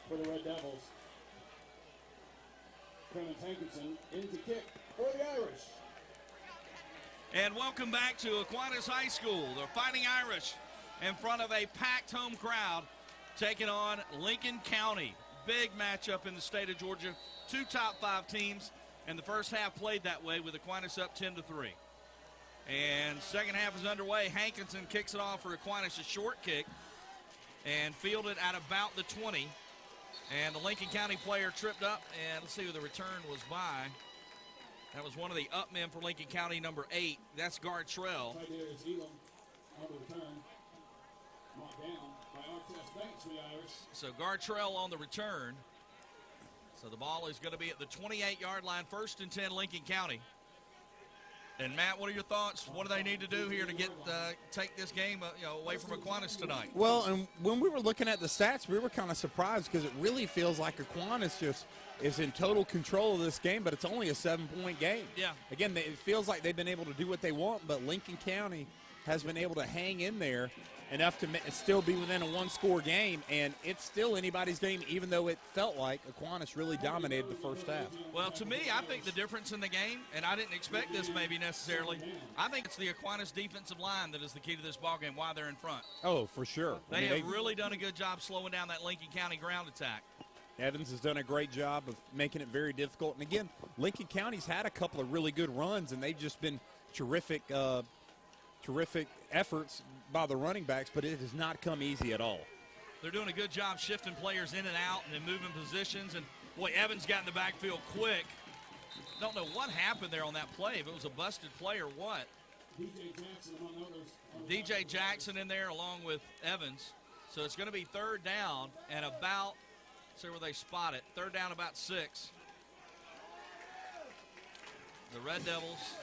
for the Red Devils. Clemens Hankinson into kick for the Irish. And welcome back to Aquinas High School. The Fighting Irish in front of a packed home crowd taking on Lincoln County. Big matchup in the state of Georgia. Two top 5 teams, and the first half played that way with Aquinas up 10-3. And second half is underway. Hankinson kicks it off for Aquinas, a short kick, and fielded at about the 20. And the Lincoln County player tripped up, and let's see who the return was by. That was one of the up men for Lincoln County, number 8. That's Gartrell. Right there is Elam on the return. Knocked down by Artest Banks for the Irish. So Gartrell on the return. So the ball is going to be at the 28-yard line, 1st and 10, Lincoln County. And Matt, what are your thoughts? What do they need to do here to get take this game away from Aquinas tonight? Well, and when we were looking at the stats, we were kind of surprised because it really feels like Aquinas just is in total control of this game, but it's only a 7-point game. Yeah. Again, it feels like they've been able to do what they want, but Lincoln County has been able to hang in there enough to still be within a 1-score game, and it's still anybody's game, even though it felt like Aquinas really dominated the first half. Well, to me, I think the difference in the game, and I didn't expect this maybe necessarily, I think it's the Aquinas defensive line that is the key to this ballgame, why they're in front. Oh, for sure. They have really done a good job slowing down that Lincoln County ground attack. Evans has done a great job of making it very difficult. And, again, Lincoln County's had a couple of really good runs, and they've just been terrific efforts by the running backs, but it has not come easy at all. They're doing a good job shifting players in and out and moving positions. And, boy, Evans got in the backfield quick. Don't know what happened there on that play, if it was a busted play or what. DJ Jackson, among others. DJ Jackson in there along with Evans. So it's going to be 3rd down and about, see where they spot it, 3rd down about 6. The Red Devils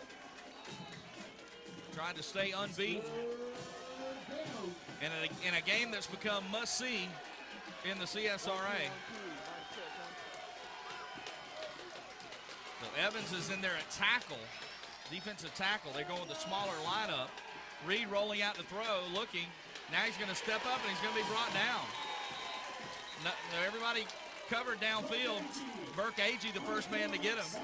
trying to stay unbeaten in a game that's become must-see in the CSRA. So Evans is in there at tackle, defensive tackle. They're going with the smaller lineup. Reed rolling out to throw, looking. Now he's going to step up, and he's going to be brought down. Everybody covered downfield. Burke Agee, the first man to get him.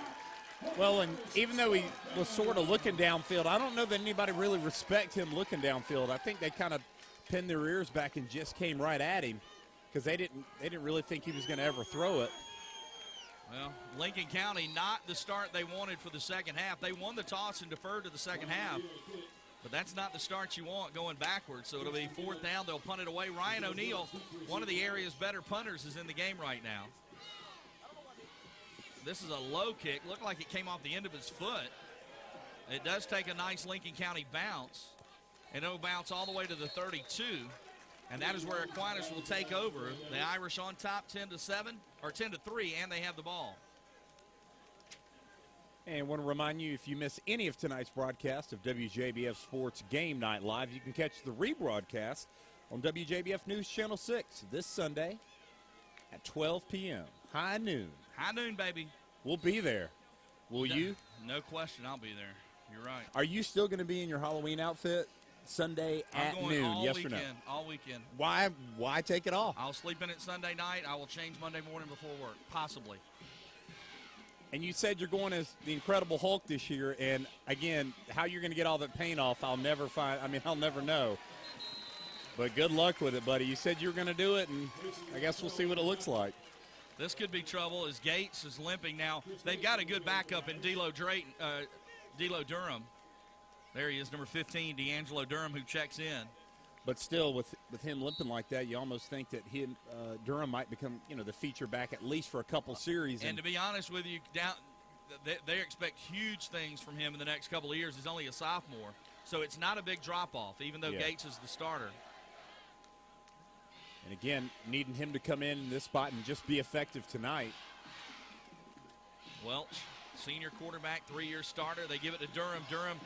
Well, and even though he was sort of looking downfield, I don't know that anybody really respect him looking downfield. I think they kind of pinned their ears back and just came right at him because they didn't really think he was going to ever throw it. Well, Lincoln County not the start they wanted for the second half. They won the toss and deferred to the second half, but that's not the start you want going backwards. So it'll be 4th down. They'll punt it away. Ryan O'Neill, one of the area's better punters, is in the game right now. This is a low kick. Looked like it came off the end of his foot. It does take a nice Lincoln County bounce, and it'll bounce all the way to the 32, and that is where Aquinas will take over. The Irish on top 10-7 or 10-3, and they have the ball. And I want to remind you, if you miss any of tonight's broadcast of WJBF Sports Game Night Live, you can catch the rebroadcast on WJBF News Channel 6 this Sunday at 12 p.m. High noon. High noon, baby. We'll be there. Will you? No question, I'll be there. You're right. Are you still going to be in your Halloween outfit Sunday at noon? Yes or no? All weekend. Why take it off? I'll sleep in it Sunday night. I will change Monday morning before work, possibly. And you said you're going as the Incredible Hulk this year, and again, how you're going to get all that paint off, I'll never know. But good luck with it, buddy. You said you were going to do it, and I guess we'll see what it looks like. This could be trouble as Gates is limping now. They've got a good backup in D'Lo Durham. There he is, number 15, D'Angelo Durham, who checks in. But still, with him limping like that, you almost think that Durham might become, the feature back at least for a couple series. And to be honest with you, they expect huge things from him in the next couple of years. He's only a sophomore, so it's not a big drop-off, even though Gates is the starter. And again, needing him to come in this spot and just be effective tonight. Welch, senior quarterback, 3-year starter. They give it to Durham. Durham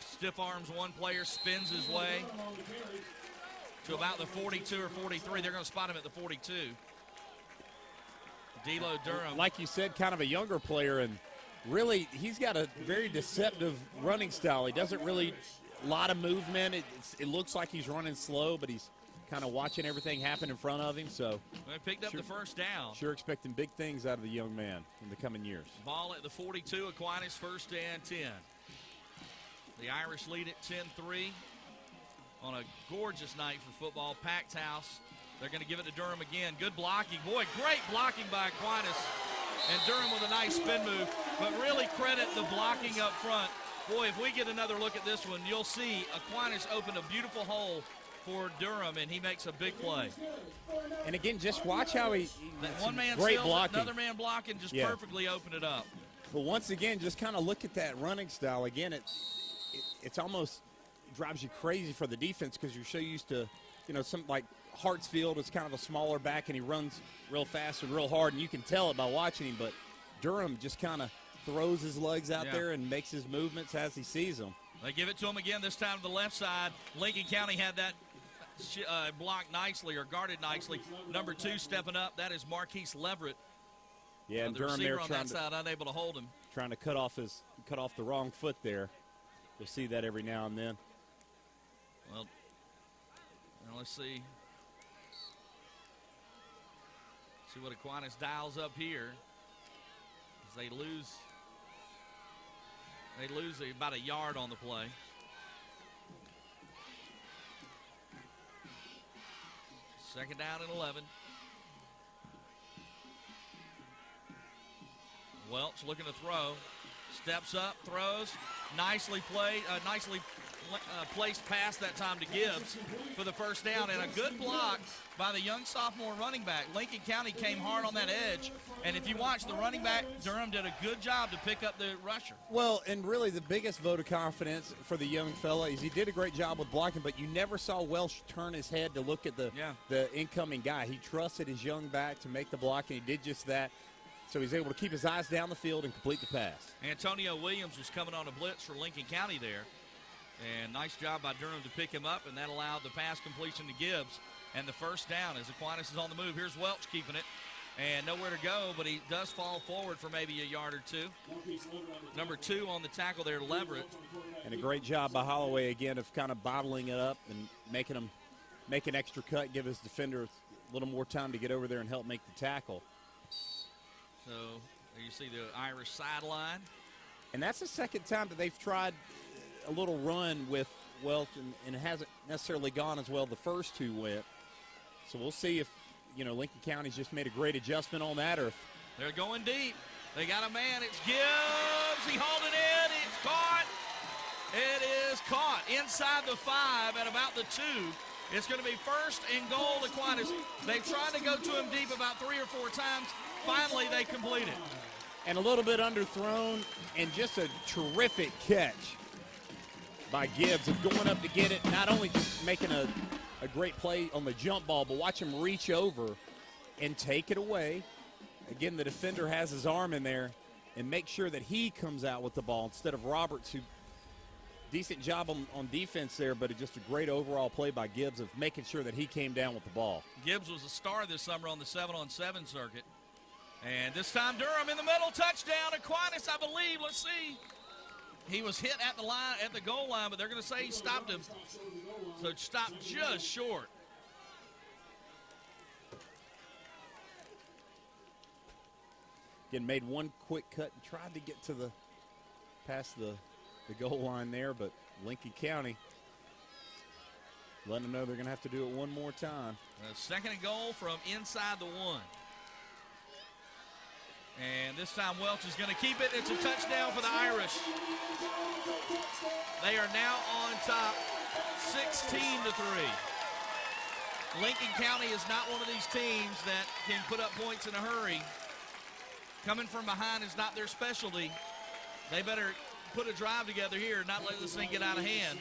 stiff arms one player, spins his way to about the 42 or 43. They're going to spot him at the 42. D'Lo Durham. Like you said, kind of a younger player, and really he's got a very deceptive running style. He doesn't really, a lot of movement. It looks like he's running slow, but he's kind of watching everything happen in front of him. So They picked up the first down. Sure expecting big things out of the young man in the coming years. Ball at the 42, Aquinas 1st and 10. The Irish lead at 10-3 on a gorgeous night for football. Packed house. They're going to give it to Durham again. Good blocking. Boy, great blocking by Aquinas. And Durham with a nice spin move. But really credit the blocking up front. Boy, if we get another look at this one, you'll see Aquinas opened a beautiful hole for Durham, and he makes a big play. And again, just watch how he one man great steals blocking. It, another man blocking, just perfectly opened it up. But once again, just kind of look at that running style. Again, it's almost drives you crazy for the defense because you're so used to, something like Hartsfield is kind of a smaller back, and he runs real fast and real hard, and you can tell it by watching him. But Durham just kind of throws his legs out there and makes his movements as he sees them. They give it to him again, this time to the left side. Lincoln County had that blocked nicely or guarded nicely. Number 2 stepping up, that is Marquise Leverett. Yeah, and the Durham there receiver on that side unable to hold him. Trying to cut off the wrong foot there. You'll see that every now and then. Well, now let's see what Aquinas dials up here. As they lose about a yard on the play. Second down and 11. Welch looking to throw. Steps up, throws. Nicely played, placed pass that time to Gibbs for the first down, and a good block by the young sophomore running back. Lincoln County came hard on that edge, and if you watch the running back, Durham did a good job to pick up the rusher. Well, and really the biggest vote of confidence for the young fella is he did a great job with blocking, but you never saw Welsh turn his head to look at the incoming guy. He trusted his young back to make the block, and he did just that. So he's able to keep his eyes down the field and complete the pass. Antonio Williams was coming on a blitz for Lincoln County there. And nice job by Durham to pick him up, and that allowed the pass completion to Gibbs. And the first down as Aquinas is on the move. Here's Welch keeping it. And nowhere to go, but he does fall forward for maybe a yard or two. Number 2 on the tackle there, Leverett. And a great job by Holloway again of kind of bottling it up and making him make an extra cut, give his defender a little more time to get over there and help make the tackle. So there you see the Irish sideline. And that's the second time that they've tried a little run with Welch, and it hasn't necessarily gone as well the first 2 went. So we'll see if, Lincoln County's just made a great adjustment on that, or if they're going deep. They got a man. It's Gibbs. He hauled it in. It's caught. It is caught inside the 5 at about the 2. It's going to be 1st and goal, Aquinas. They've tried to go to him deep about 3 or 4 times. Finally, they complete it. And a little bit underthrown, and just a terrific catch by Gibbs of going up to get it, not only just making a great play on the jump ball, but watch him reach over and take it away. Again, the defender has his arm in there and make sure that he comes out with the ball instead of Roberts, who decent job on defense there, but just a great overall play by Gibbs of making sure that he came down with the ball. Gibbs was a star this summer on the 7-on-7 circuit. And this time Durham in the middle, touchdown. Aquinas, I believe. Let's see. He was hit at the goal line, but they're going to say he stopped him. So stopped just short. Again, made one quick cut and tried to get past the goal line there, but Lincoln County letting them know they're going to have to do it one more time. Second and goal from inside the 1. And this time Welch is going to keep it. It's a touchdown for the Irish. They are now on top, 16-3. Lincoln County is not one of these teams that can put up points in a hurry. Coming from behind is not their specialty. They better put a drive together here, not let this thing get out of hand.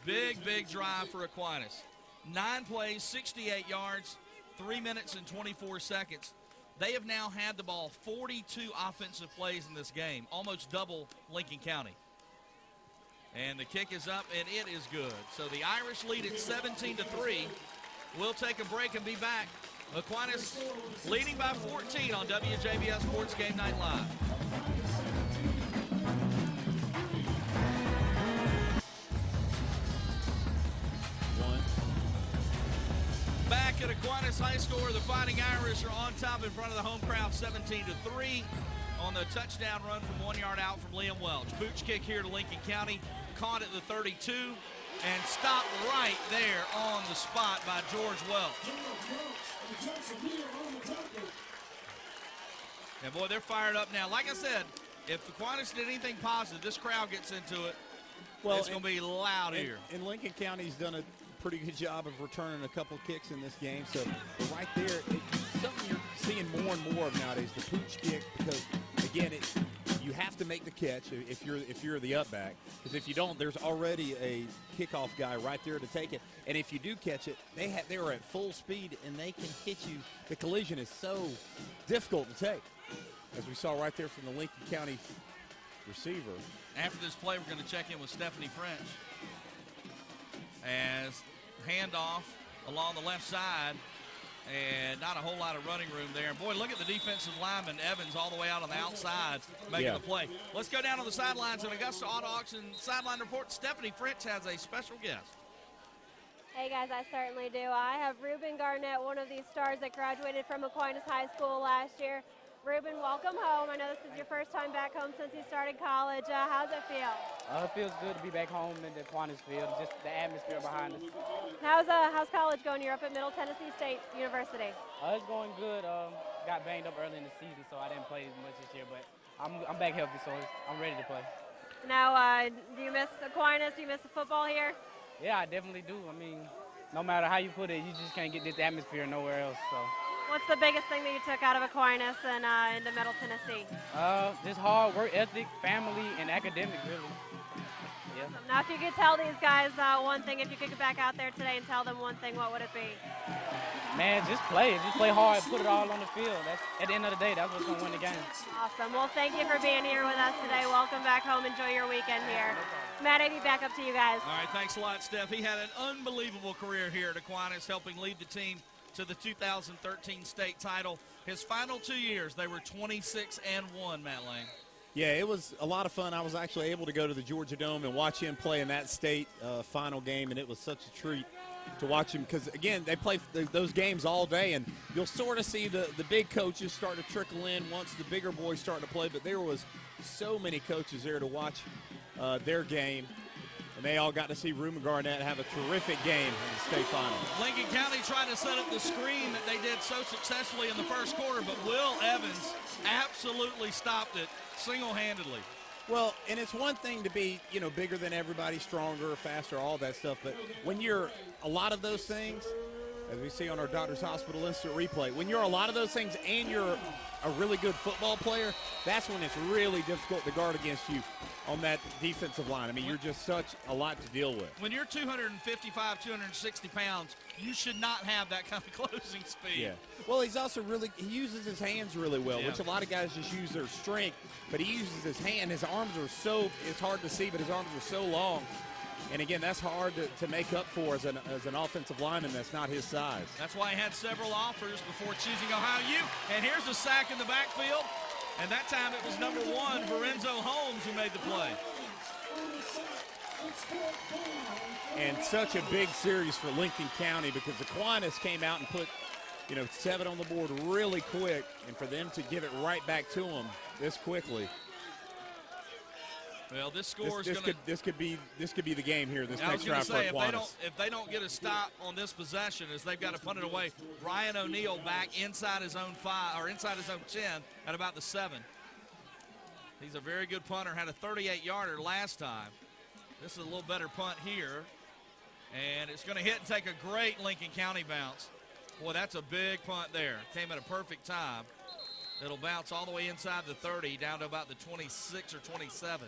Big, big drive for Aquinas. 9 plays, 68 yards, 3 minutes and 24 seconds. They have now had the ball 42 offensive plays in this game, almost double Lincoln County. And the kick is up, and it is good. So the Irish lead at 17-3. We'll take a break and be back. Aquinas leading by 14 on WJBF Sports Game Night Live. One. at Aquinas High School, where the Fighting Irish are on top in front of the home crowd 17-3 on the touchdown run from 1 yard out from Liam Welch. Pooch kick here to Lincoln County, caught at the 32 and stopped right there on the spot by George Welch. And boy, they're fired up now. Like I said, if Aquinas did anything positive, this crowd gets into it. Well, it's going to be loud here. And Lincoln County's done a pretty good job of returning a couple of kicks in this game. So right there, it's something you're seeing more and more of nowadays, the pooch kick, because again, you have to make the catch if you're the up back, because if you don't, there's already a kickoff guy right there to take it. And if you do catch it, they are at full speed and they can hit you. The collision is so difficult to take, as we saw right there from the Lincoln County receiver. After this play, we're going to check in with Stephanie French. As handoff along the left side, and not a whole lot of running room there. And boy, look at the defensive lineman, Evans, all the way out on the outside making the play. Let's go down on the sidelines and Augusta Auto Auction Sideline Report. Stephanie French has a special guest. Hey guys, I certainly do. I have Ruben Garnett, one of these stars that graduated from Aquinas High School last year. Ruben, welcome home. I know this is your first time back home since you started college. How's it feel? It feels good to be back home in the Aquinas field, just the atmosphere behind us. How's college going? You're up at Middle Tennessee State University. It's going good. Got banged up early in the season, so I didn't play as much this year, but I'm back healthy, so I'm ready to play. Now, do you miss Aquinas? Do you miss the football here? Yeah, I definitely do. I mean, no matter how you put it, you just can't get this atmosphere nowhere else. So. What's the biggest thing that you took out of Aquinas and into Middle Tennessee? Just hard work ethic, family, and academics, really. Yeah. Now, if you could tell these guys one thing, if you could get back out there today and tell them one thing, what would it be? Man, just play. Just play hard, put it all on the field. That's, at the end of the day, that's what's going to win the game. Awesome. Well, thank you for being here with us today. Welcome back home. Enjoy your weekend here. Matt, I'd be back up to you guys. All right, thanks a lot, Steph. He had an unbelievable career here at Aquinas, helping lead the team to the 2013 state title. His final 2 years, they were 26-1, Matt Lane. Yeah, it was a lot of fun. I was actually able to go to the Georgia Dome and watch him play in that state final game, and it was such a treat to watch him because, again, they play those games all day, and you'll sort of see the big coaches start to trickle in once the bigger boys start to play, but there was so many coaches there to watch their game. And they all got to see Ruben Garnett have a terrific game in the state final. Lincoln County tried to set up the screen that they did so successfully in the first quarter, but Will Evans absolutely stopped it single-handedly. Well, and it's one thing to be, bigger than everybody, stronger, faster, all that stuff. But when you're a lot of those things, as we see on our Doctors Hospital Instant Replay, when you're a lot of those things and you're a really good football player, that's when it's really difficult to guard against you on that defensive line. I mean, you're just such a lot to deal with. When you're 255, 260 pounds, you should not have that kind of closing speed. Yeah. Well, he's also he uses his hands really well, which a lot of guys just use their strength, but he uses his hand. His arms are it's hard to see, but his arms are so long. And, again, that's hard to make up for as an offensive lineman that's not his size. That's why he had several offers before choosing Ohio U. And here's a sack in the backfield. And that time it was number 1, Lorenzo Holmes, who made the play. And such a big series for Lincoln County because Aquinas came out and put, 7 on the board really quick. And for them to give it right back to them this quickly. Well, this score this could be the game here. This next drive for Aquinas. If they don't get a stop on this possession, as they've got to punt it away, Ryan O'Neal back inside his own 5 or inside his own 10 at about the 7. He's a very good punter. Had a 38-yarder last time. This is a little better punt here, and it's going to hit and take a great Lincoln County bounce. Boy, that's a big punt there. Came at a perfect time. It'll bounce all the way inside the 30 down to about the 26 or 27.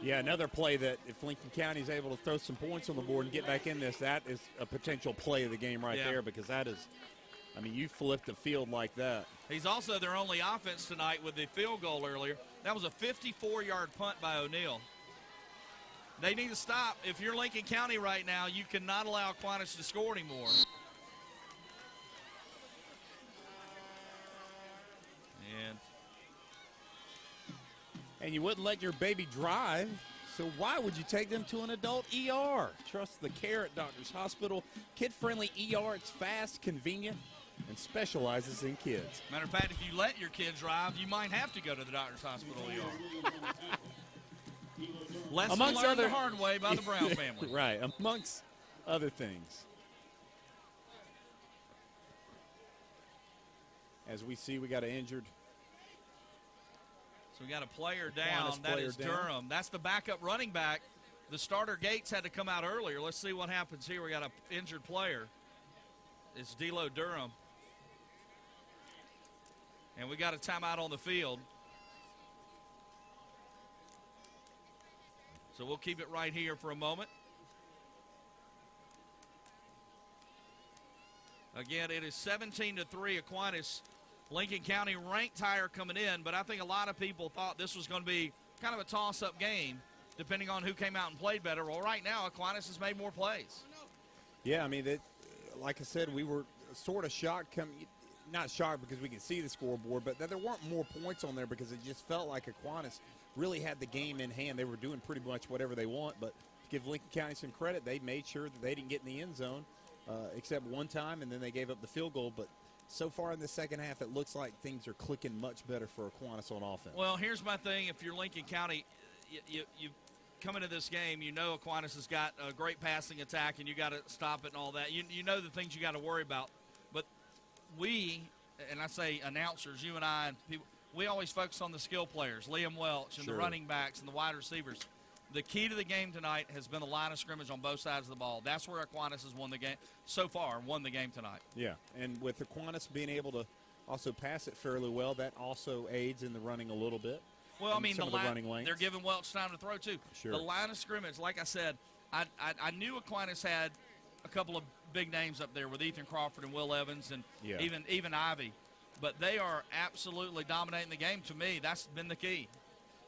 Yeah, another play that if Lincoln County is able to throw some points on the board and get back in this, that is a potential play of the game right there because that is, you flip the field like that. He's also their only offense tonight with the field goal earlier. That was a 54-yard punt by O'Neal. They need to stop. If you're Lincoln County right now, you cannot allow Aquinas to score anymore. And you wouldn't let your baby drive, So why would you take them to an adult ER? Trust the care at Doctors Hospital. Kid-friendly ER. It's fast, convenient, and specializes in kids. Matter of fact, if you let your kids drive, you might have to go to the Doctor's Hospital ER. Lesson learned the hard way by the Brown family. Right, amongst other things. As we see, we got an injured. So we got a player down. That is Durham. That's the backup running back. The starter Gates had to come out earlier. Let's see what happens here. We got an injured player. It's D'Lo Durham. And we got a timeout on the field. So we'll keep it right here for a moment. Again, it is 17-3 Aquinas. Lincoln County ranked higher coming in, but I think a lot of people thought this was going to be kind of a toss-up game, depending on who came out and played better. Well, right now, Aquinas has made more plays. Yeah, I mean, like I said, we were sort of shocked. Not shocked because we can see the scoreboard, but that there weren't more points on there because it just felt like Aquinas really had the game in hand. They were doing pretty much whatever they want, but to give Lincoln County some credit, they made sure that they didn't get in the end zone except one time, and then they gave up the field goal. But so far in the second half, it looks like things are clicking much better for Aquinas on offense. Well, here's my thing. If you're Lincoln County, you come into this game, you know Aquinas has got a great passing attack, and you got to stop it and all that. You know the things you got to worry about. But we, and I say announcers, you and I, and people, we always focus on the skill players, Liam Welch and the running backs and the wide receivers. The key to the game tonight has been the line of scrimmage on both sides of the ball. That's where Aquinas has won the game so far, won the game tonight. Yeah, and with Aquinas being able to also pass it fairly well, that also aids in the running a little bit. Well, I mean, some of the running lanes. They're giving Welch time to throw, too. Sure. The line of scrimmage, like I said, I knew Aquinas had a couple of big names up there with Ethan Crawford and Will Evans and even Ivy. But they are absolutely dominating the game. To me, that's been the key.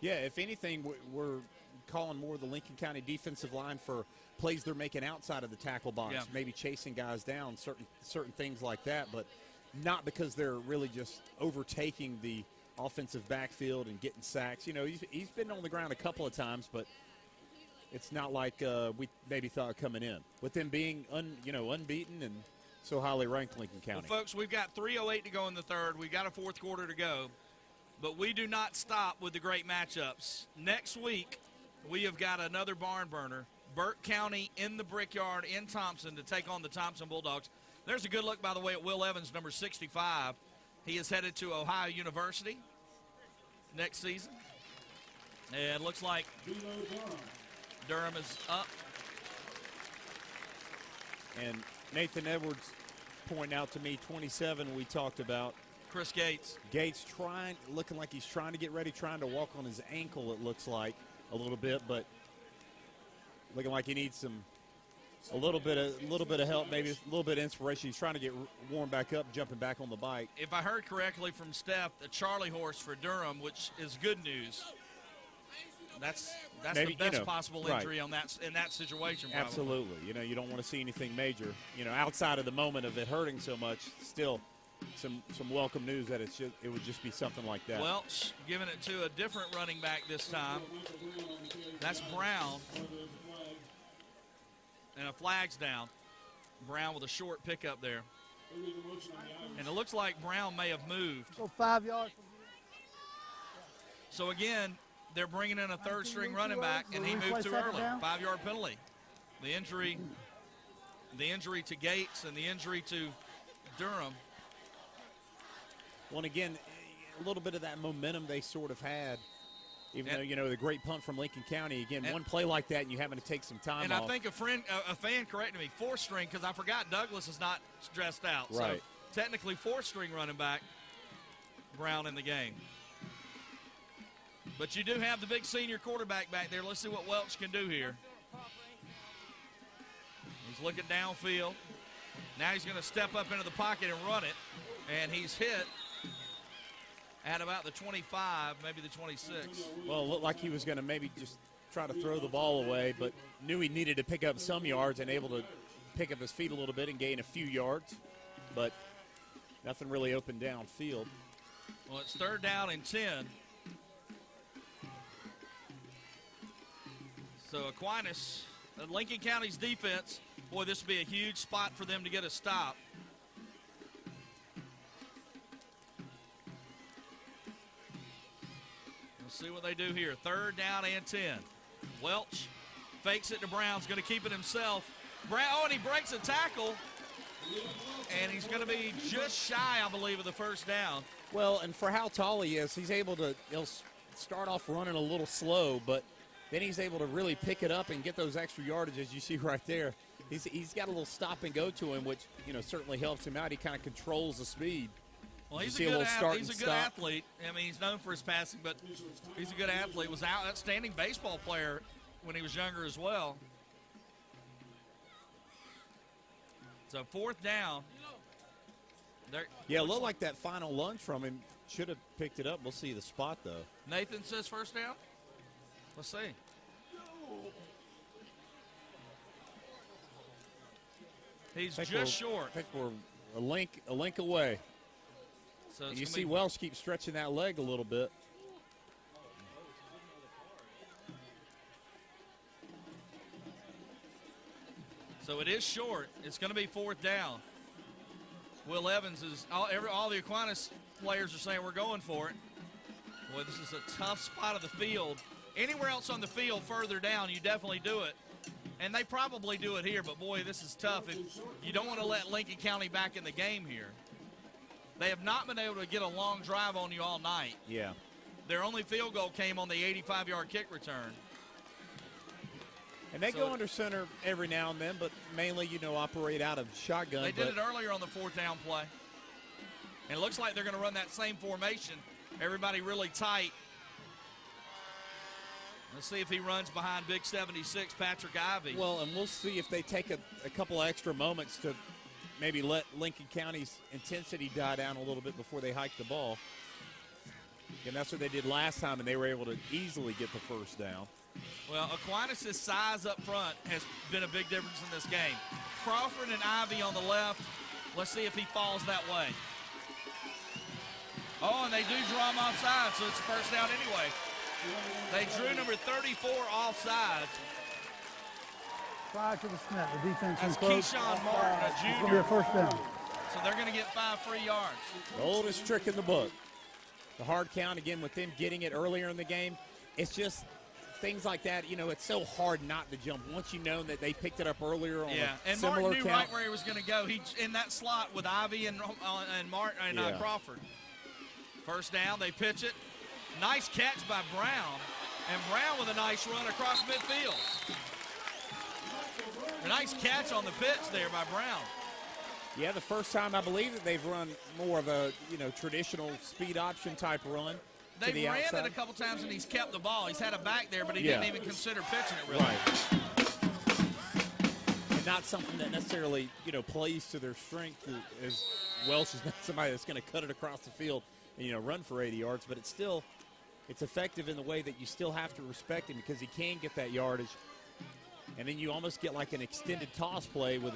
Yeah, if anything, we're calling more the Lincoln County defensive line for plays they're making outside of the tackle box, maybe chasing guys down, certain things like that, but not because they're really just overtaking the offensive backfield and getting sacks. You know, he's been on the ground a couple of times, but it's not like we maybe thought coming in. With them being unbeaten and so highly ranked, Lincoln County. Well, folks, we've got 3:08 to go in the third. We've got a fourth quarter to go, but we do not stop with the great matchups. Next week, we have got another barn burner. Burke County in the Brickyard in Thompson to take on the Thompson Bulldogs. There's a good look, by the way, at Will Evans, number 65. He is headed to Ohio University next season. And it looks like Durham is up. And Nathan Edwards pointing out to me, 27 we talked about. Chris Gates. Gates looking like he's trying to get ready, trying to walk on his ankle, it looks like, a little bit, but looking like he needs a little bit of help, maybe a little bit of inspiration. He's trying to get warmed back up, jumping back on the bike. If I heard correctly from Steph, the Charlie horse for Durham, which is good news. That's maybe, the best possible injury in that situation. Probably. Absolutely. You don't want to see anything major. Outside of the moment of it hurting so much, still some welcome news that it would just be something like that. Welch giving it to a different running back this time. That's Brown. And a flag's down. Brown with a short pickup there. And it looks like Brown may have moved. So 5 yards. So again, they're bringing in a third-string running back, and he moved too early. 5-yard penalty. The injury to Gates and the injury to Durham. Well, and again, a little bit of that momentum they sort of had, even though, the great punt from Lincoln County. Again, one play like that, and you having to take some time and off. I think a fan corrected me, 4th-string, because I forgot Douglas is not dressed out. Right. So technically 4th-string running back, Brown in the game. But you do have the big senior quarterback back there. Let's see what Welch can do here. He's looking downfield. Now he's going to step up into the pocket and run it. And he's hit at about the 25, maybe the 26. Well, it looked like he was going to maybe just try to throw the ball away, but knew he needed to pick up some yards and able to pick up his feet a little bit and gain a few yards. But nothing really open downfield. Well, it's 3rd down and 10. So Aquinas, Lincoln County's defense, boy, this would be a huge spot for them to get a stop. Let's see what they do here. 3rd down and 10. Welch fakes it to Brown's going to keep it himself. Brown, oh, and he breaks a tackle, and he's going to be just shy, I believe, of the 1st down. Well, and for how tall he is, he'll start off running a little slow, but then he's able to really pick it up and get those extra yardage, as you see right there. He's got a little stop and go to him, which, certainly helps him out. He kind of controls the speed. Well, he's a good athlete. I mean, he's known for his passing, but he's a good athlete. Was an outstanding baseball player when he was younger as well. So 4th down. Yeah, it looked like that final lunge from him. Should have picked it up. We'll see the spot, though. Nathan says 1st down. Let's see. He's just short. I think we're a link away. So you see Welsh keep stretching that leg a little bit. So it is short. It's going to be 4th down. Will Evans is all the Aquinas players are saying we're going for it. Boy, this is a tough spot of the field. Anywhere else on the field further down, you definitely do it. And they probably do it here, but boy, this is tough. You don't want to let Lincoln County back in the game here. They have not been able to get a long drive on you all night. Yeah. Their only field goal came on the 85-yard kick return. And they go under center every now and then, but mainly, operate out of shotgun. They did it earlier on the 4th down play. And it looks like they're going to run that same formation. Everybody really tight. Let's see if he runs behind Big 76, Patrick Ivey. Well, and we'll see if they take a couple extra moments to maybe let Lincoln County's intensity die down a little bit before they hike the ball. And that's what they did last time, and they were able to easily get the 1st down. Well, Aquinas' size up front has been a big difference in this game. Crawford and Ivey on the left. Let's see if he falls that way. Oh, and they do draw him offside, so it's 1st down anyway. They drew number 34 offside. Prior to the snap, the defense That's close. Keyshawn Martin, a It's going to be junior. a 1st down. So they're going to get 5 free yards. The oldest trick in the book. The hard count, again, with them getting it earlier in the game. It's just things like that, it's so hard not to jump. Once you know that they picked it up earlier on a and similar Martin knew count. right where he was going to go. He in that slot with Ivey and Martin and Crawford. 1st down, they pitch it. Nice catch by Brown. And Brown with a nice run across midfield. A nice catch on the pitch there by Brown. Yeah, the first time I believe that they've run more of a traditional speed option type run. They the ran outside. it a couple times and he's kept the ball. He's had a back there, but he didn't even consider pitching it really. Right. And not something that necessarily plays to their strength as Welsh is not somebody that's going to cut it across the field and run for 80 yards, but it's effective in the way that you still have to respect him because he can get that yardage. And then you almost get like an extended toss play with,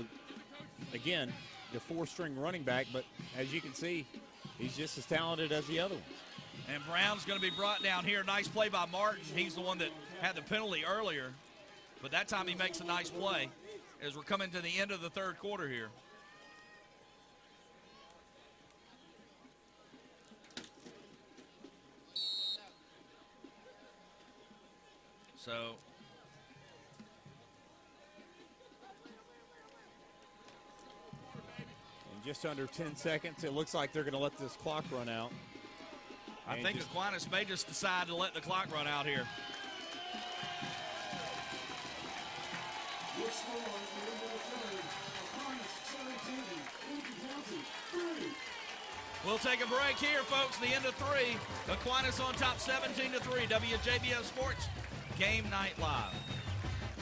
again, the 4-string running back. But as you can see, he's just as talented as the other ones. And Brown's going to be brought down here. Nice play by Martin. He's the one that had the penalty earlier. But that time he makes a nice play as we're coming to the end of the 3rd quarter here. So in just under 10 seconds, it looks like they're going to let this clock run out. I think Aquinas may just decide to let the clock run out here. Your score at the end of the 3rd, Aquinas 17, Lincoln County 3. We'll take a break here, folks. The end of 3. Aquinas on top 17-3. WJBF Sports Game Night Live.